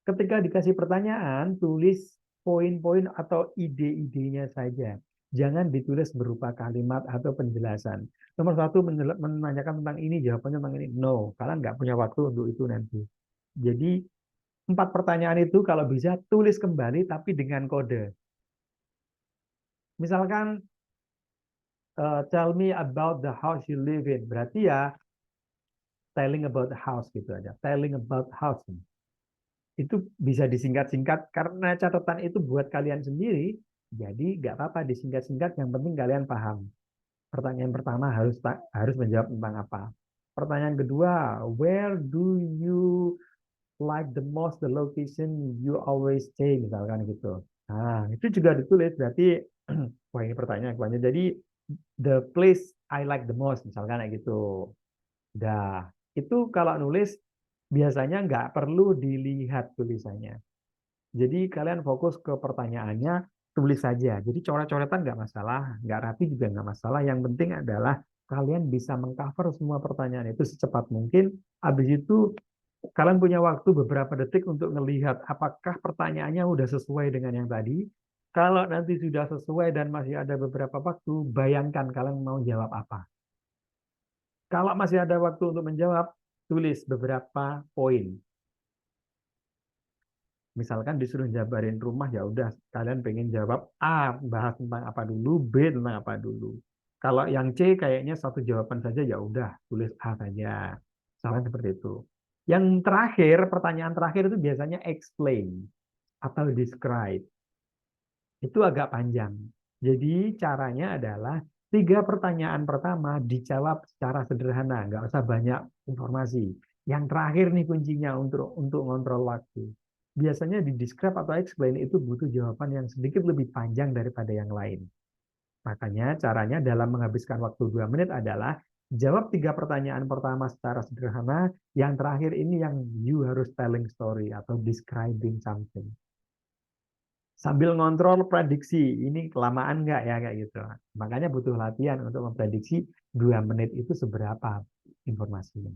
Ketika dikasih pertanyaan, tulis poin-poin atau ide-idenya saja. Jangan ditulis berupa kalimat atau penjelasan. Nomor 1 menanyakan tentang ini, jawabannya tentang ini. No, kalian nggak punya waktu untuk itu nanti. Jadi 4 pertanyaan itu kalau bisa tulis kembali tapi dengan kode. Misalkan tell me about the house you live in. Berarti ya telling about the house gitu aja. Telling about house. Itu bisa disingkat-singkat karena catatan itu buat kalian sendiri. Jadi nggak apa-apa disingkat-singkat. Yang penting kalian paham. Pertanyaan pertama harus menjawab tentang apa. Pertanyaan kedua, where do you like the most the location you always stay misalkan gitu. Nah, itu juga ditulis berarti wah ini pertanyaan banyak. Jadi the place I like the most misalkan kayak gitu. Dah, itu kalau nulis biasanya nggak perlu dilihat tulisannya. Jadi kalian fokus ke pertanyaannya, tulis saja. Jadi coret-coretan nggak masalah, nggak rapi juga nggak masalah. Yang penting adalah kalian bisa mengcover semua pertanyaan itu secepat mungkin. Habis itu kalian punya waktu beberapa detik untuk melihat apakah pertanyaannya udah sesuai dengan yang tadi. Kalau nanti sudah sesuai dan masih ada beberapa waktu, bayangkan kalian mau jawab apa. Kalau masih ada waktu untuk menjawab, tulis beberapa poin. Misalkan disuruh jabarin rumah, ya udah kalian pengen jawab A, bahas tentang apa dulu, B tentang apa dulu. Kalau yang C kayaknya satu jawaban saja, ya udah tulis A saja. Misalkan seperti itu. Yang terakhir, pertanyaan terakhir itu biasanya explain atau describe. Itu agak panjang. Jadi caranya adalah 3 pertanyaan pertama dijawab secara sederhana, nggak usah banyak informasi. Yang terakhir nih kuncinya untuk ngontrol waktu. Biasanya di describe atau explain itu butuh jawaban yang sedikit lebih panjang daripada yang lain. Makanya caranya dalam menghabiskan waktu 2 menit adalah jawab 3 pertanyaan pertama secara sederhana, yang terakhir ini yang you harus telling story atau describing something sambil ngontrol prediksi ini kelamaan nggak ya kayak gitu. Makanya butuh latihan untuk memprediksi 2 menit itu seberapa informasinya.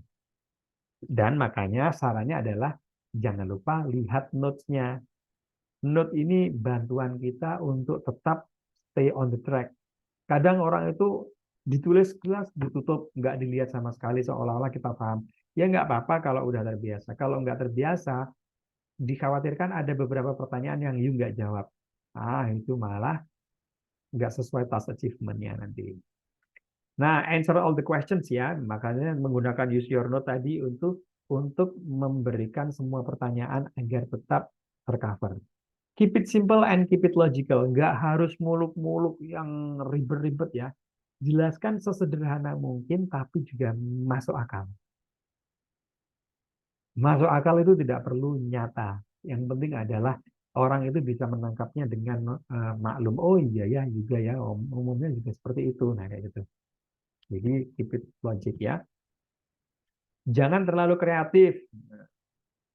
Dan makanya sarannya adalah jangan lupa lihat notes-nya. Note ini bantuan kita untuk tetap stay on the track. Kadang orang itu ditulis kelas ditutup, nggak dilihat sama sekali seolah-olah kita paham. Ya nggak apa-apa kalau udah terbiasa. Kalau nggak terbiasa, dikhawatirkan ada beberapa pertanyaan yang you nggak jawab. Ah, itu malah nggak sesuai task achievement-nya nanti. Nah, answer all the questions ya. Makanya menggunakan use your note tadi untuk memberikan semua pertanyaan agar tetap tercover. Keep it simple and keep it logical. Nggak harus muluk-muluk yang ribet-ribet ya. Jelaskan sesederhana mungkin, tapi juga masuk akal. Masuk akal itu tidak perlu nyata. Yang penting adalah orang itu bisa menangkapnya dengan maklum. Oh iya ya juga ya, umumnya juga seperti itu. Nah kayak gitu. Jadi keep it logic ya. Jangan terlalu kreatif.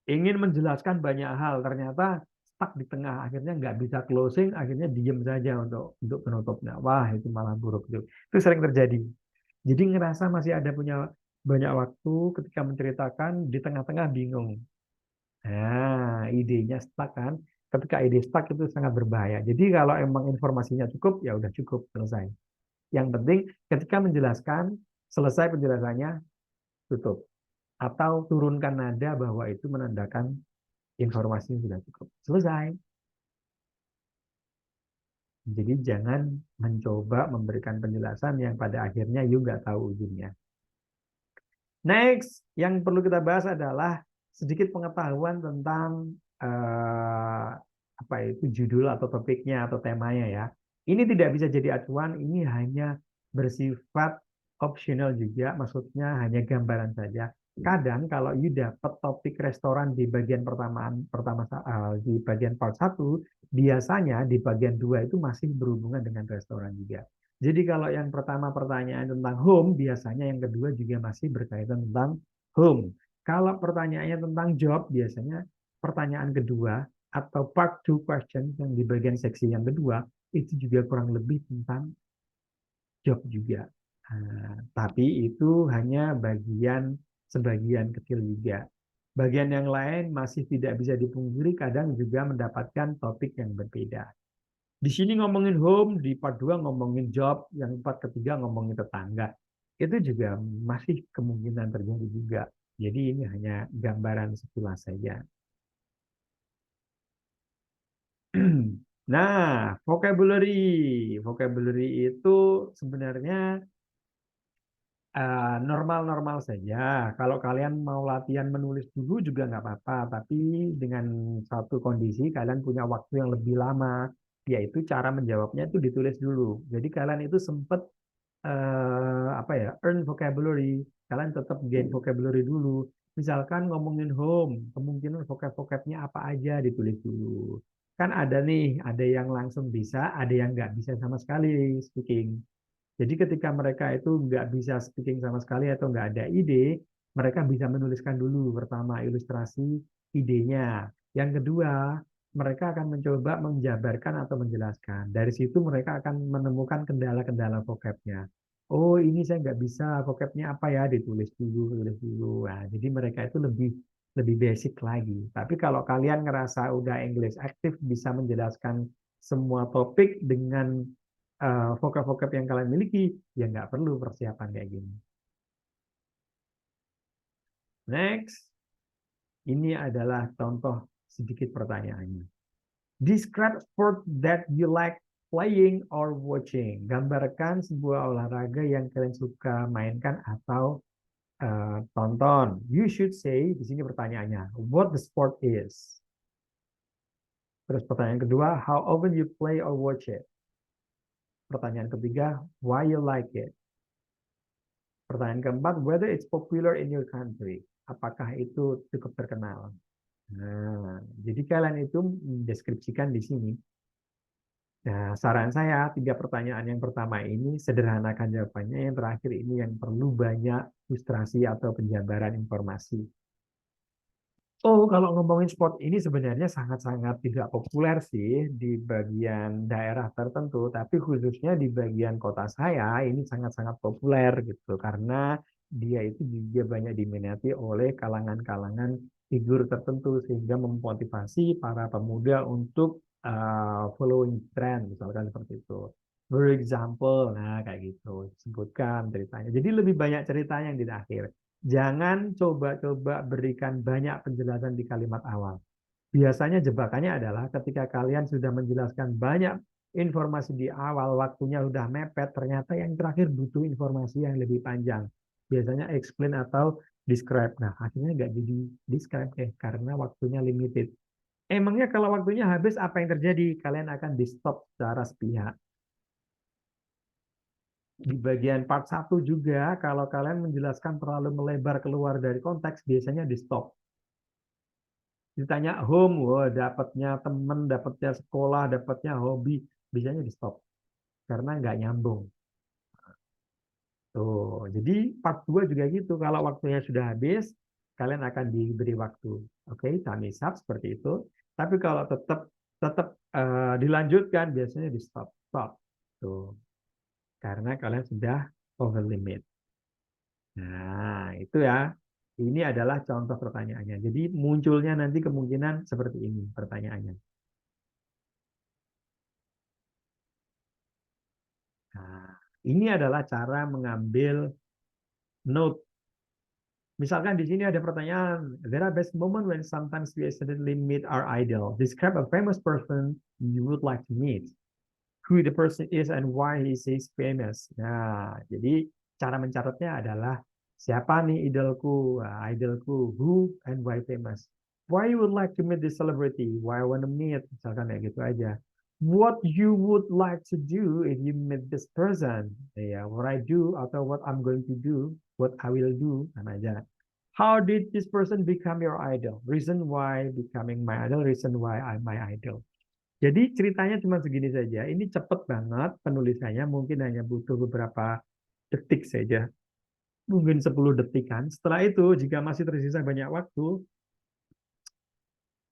Ingin menjelaskan banyak hal, ternyata stuck di tengah. Akhirnya nggak bisa closing, akhirnya diem saja untuk penutupnya. Wah itu malah buruk itu. Itu sering terjadi. Jadi ngerasa masih ada punya banyak waktu ketika menceritakan di tengah-tengah bingung. Nah, idenya stuck kan. Ketika ide stuck itu sangat berbahaya. Jadi kalau emang informasinya cukup, ya udah cukup, selesai. Yang penting ketika menjelaskan, selesai penjelasannya, tutup. Atau turunkan nada bahwa itu menandakan informasinya sudah cukup. Selesai. Jadi jangan mencoba memberikan penjelasan yang pada akhirnya you nggak tahu ujungnya. Next, yang perlu kita bahas adalah sedikit pengetahuan tentang apa itu judul atau topiknya atau temanya ya. Ini tidak bisa jadi acuan, ini hanya bersifat optional juga, maksudnya hanya gambaran saja. Kadang kalau you dapat topik restoran di bagian di bagian part 1, biasanya di bagian 2 itu masih berhubungan dengan restoran juga. Jadi kalau yang pertama pertanyaan tentang home, biasanya yang kedua juga masih berkaitan tentang home. Kalau pertanyaannya tentang job, biasanya pertanyaan kedua atau part 2 question yang di bagian seksi yang kedua itu juga kurang lebih tentang job juga. Tapi itu hanya sebagian kecil juga. Bagian yang lain masih tidak bisa dipungkiri kadang juga mendapatkan topik yang berbeda. Di sini ngomongin home, di part 2 ngomongin job, yang part ketiga ngomongin tetangga. Itu juga masih kemungkinan terjadi juga. Jadi ini hanya gambaran sekilas saja. Nah, vocabulary. Vocabulary itu sebenarnya normal-normal saja. Kalau kalian mau latihan menulis dulu juga nggak apa-apa, tapi dengan satu kondisi kalian punya waktu yang lebih lama, yaitu cara menjawabnya itu ditulis dulu. Jadi kalian itu sempat apa ya, earn vocabulary. Kalian tetap gain vocabulary dulu. Misalkan ngomongin home, kemungkinan vocab-vocabnya apa aja ditulis dulu. Kan ada nih, ada yang langsung bisa, ada yang nggak bisa sama sekali speaking. Jadi ketika mereka itu nggak bisa speaking sama sekali atau nggak ada ide, mereka bisa menuliskan dulu pertama ilustrasi idenya. Yang kedua, mereka akan mencoba menjabarkan atau menjelaskan. Dari situ mereka akan menemukan kendala-kendala vocabnya. Oh, ini saya nggak bisa, vocabnya apa ya? Ditulis dulu, tulis dulu. Nah, jadi mereka itu lebih lebih basic lagi. Tapi kalau kalian ngerasa udah English aktif, bisa menjelaskan semua topik dengan vocab-vocab yang kalian miliki, ya nggak perlu persiapan kayak gini. Next, ini adalah contoh sedikit pertanyaannya. Describe sport that you like playing or watching. Gambarkan sebuah olahraga yang kalian suka mainkan atau tonton. You should say, di sini pertanyaannya, what the sport is. Terus pertanyaan kedua, how often you play or watch it. Pertanyaan ketiga, why you like it. Pertanyaan keempat, whether it's popular in your country. Apakah itu cukup terkenal? Nah, jadi kalian itu mendeskripsikan di sini. Nah, saran saya, tiga pertanyaan yang pertama ini sederhanakan jawabannya. Yang terakhir ini yang perlu banyak ilustrasi atau penjabaran informasi. Oh, kalau ngomongin sport ini sebenarnya sangat-sangat tidak populer sih di bagian daerah tertentu, tapi khususnya di bagian kota saya ini sangat-sangat populer gitu karena dia itu juga banyak diminati oleh kalangan-kalangan figur tertentu sehingga memotivasi para pemuda untuk following trend misalkan seperti itu. For example, nah kayak gitu, sebutkan ceritanya. Jadi lebih banyak ceritanya yang di akhir. Jangan coba-coba berikan banyak penjelasan di kalimat awal. Biasanya jebakannya adalah ketika kalian sudah menjelaskan banyak informasi di awal, waktunya sudah mepet, ternyata yang terakhir butuh informasi yang lebih panjang. Biasanya explain atau describe. Nah, akhirnya nggak jadi describe karena waktunya limited. Emangnya kalau waktunya habis, apa yang terjadi? Kalian akan di stop secara sepihak. Di bagian part satu juga, kalau kalian menjelaskan terlalu melebar keluar dari konteks, biasanya di stop. Ditanya home, wah, dapatnya teman, dapatnya sekolah, dapatnya hobi, biasanya di stop. Karena nggak nyambung. Tuh, jadi part 2 juga gitu. Kalau waktunya sudah habis, kalian akan diberi waktu. Oke, time is up seperti itu. Tapi kalau tetap tetap dilanjutkan, biasanya di stop. Stop. Tuh, karena kalian sudah over limit. Nah, itu ya. Ini adalah contoh pertanyaannya. Jadi munculnya nanti kemungkinan seperti ini pertanyaannya. Nah, ini adalah cara mengambil note. Misalkan di sini ada pertanyaan, there are best moment when sometimes we accidentally meet our idol. Describe a famous person you would like to meet. Who the person is and why he is famous. Nah, jadi cara mencatatnya adalah siapa nih idolku, idolku, who and why famous. Why you would like to meet this celebrity? Why I want to meet? Misalkan kayak gitu aja. What you would like to do if you meet this person? Ya, what I do atau what I'm going to do, what I will do, sama aja. How did this person become your idol? Reason why becoming my idol, reason why I'm my idol. Jadi ceritanya cuma segini saja. Ini cepet banget penulisannya, mungkin hanya butuh beberapa detik saja. Mungkin 10 detikan. Setelah itu, jika masih tersisa banyak waktu,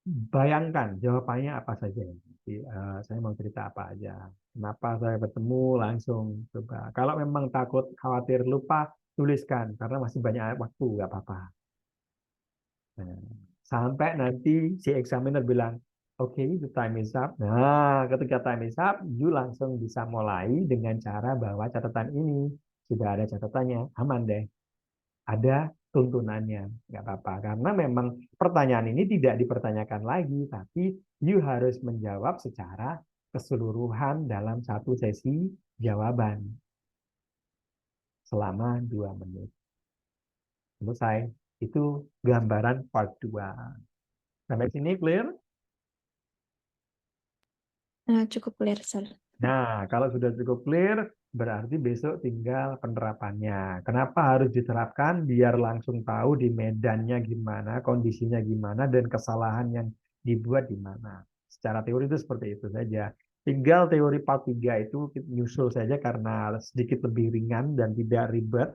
bayangkan jawabannya apa saja. Jadi, saya mau cerita apa aja. Kenapa saya bertemu langsung coba. Kalau memang takut khawatir lupa, tuliskan karena masih banyak waktu, nggak apa-apa. Nah, sampai nanti si examiner bilang, oke, the time is up. Nah, ketika time is up, you langsung bisa mulai dengan cara bawa catatan ini. Sudah ada catatannya, aman deh. Ada tuntunannya, nggak apa-apa. Karena memang pertanyaan ini tidak dipertanyakan lagi, tapi you harus menjawab secara keseluruhan dalam satu sesi jawaban selama 2 menit. Selesai. Itu gambaran part 2. Sampai sini clear? Cukup clear, Sir. Nah, kalau sudah cukup clear, berarti besok tinggal penerapannya. Kenapa harus diterapkan? Biar langsung tahu di medannya gimana, kondisinya gimana, dan kesalahan yang dibuat di mana. Secara teori itu seperti itu saja. Tinggal teori part 3 itu nyusul saja karena sedikit lebih ringan dan tidak ribet.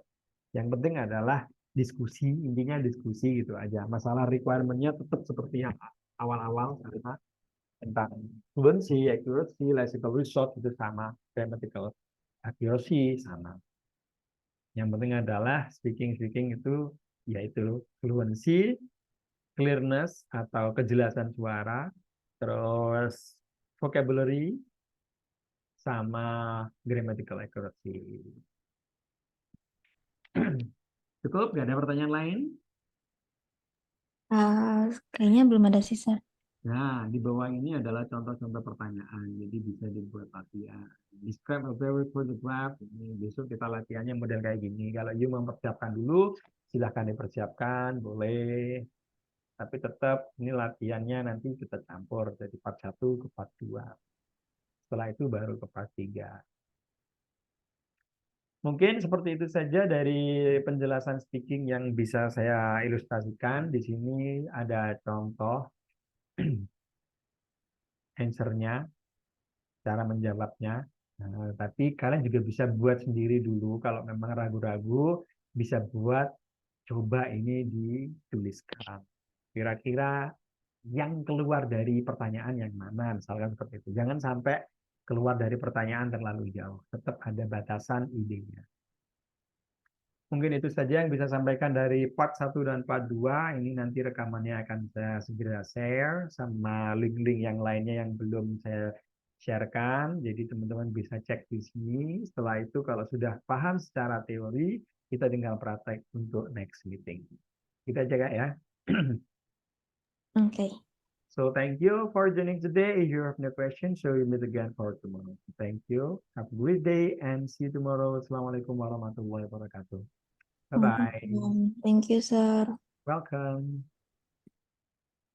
Yang penting adalah diskusi, intinya diskusi gitu aja. Masalah requirement-nya tetap seperti yang awal-awal, karena tentang fluency, accuracy, lexical result itu sama, grammatical accuracy sama. Yang penting adalah speaking itu yaitu fluency, clearness atau kejelasan suara, terus vocabulary sama grammatical accuracy. Cukup? Gak ada pertanyaan lain? Kayaknya belum ada sih, Sir. Nah, di bawah ini adalah contoh-contoh pertanyaan, jadi bisa dibuat latihan. Describe a very photograph. Ini besok kita latihannya model kayak gini. Kalau you mempersiapkan dulu, silahkan dipersiapkan, boleh. Tapi tetap ini latihannya nanti kita campur dari part 1 ke part 2. Setelah itu baru ke part 3. Mungkin seperti itu saja dari penjelasan speaking yang bisa saya ilustrasikan. Di sini ada contoh answer-nya, cara menjawabnya. Nah, tapi kalian juga bisa buat sendiri dulu. Kalau memang ragu-ragu, bisa buat coba ini dituliskan. Kira-kira yang keluar dari pertanyaan yang mana, misalkan seperti itu. Jangan sampai keluar dari pertanyaan terlalu jauh. Tetap ada batasan idenya. Mungkin itu saja yang bisa sampaikan dari part 1 dan part 2. Ini nanti rekamannya akan saya segera share sama link-link yang lainnya yang belum saya sharekan. Jadi teman-teman bisa cek di sini. Setelah itu kalau sudah paham secara teori, kita tinggal praktek untuk next meeting. Kita jaga ya. Oke. So thank you for joining today. If you have no questions, so we meet again for tomorrow. Thank you. Have a great day and see you tomorrow. Assalamualaikum warahmatullahi wabarakatuh. Bye-bye. Thank you, Sir. Welcome.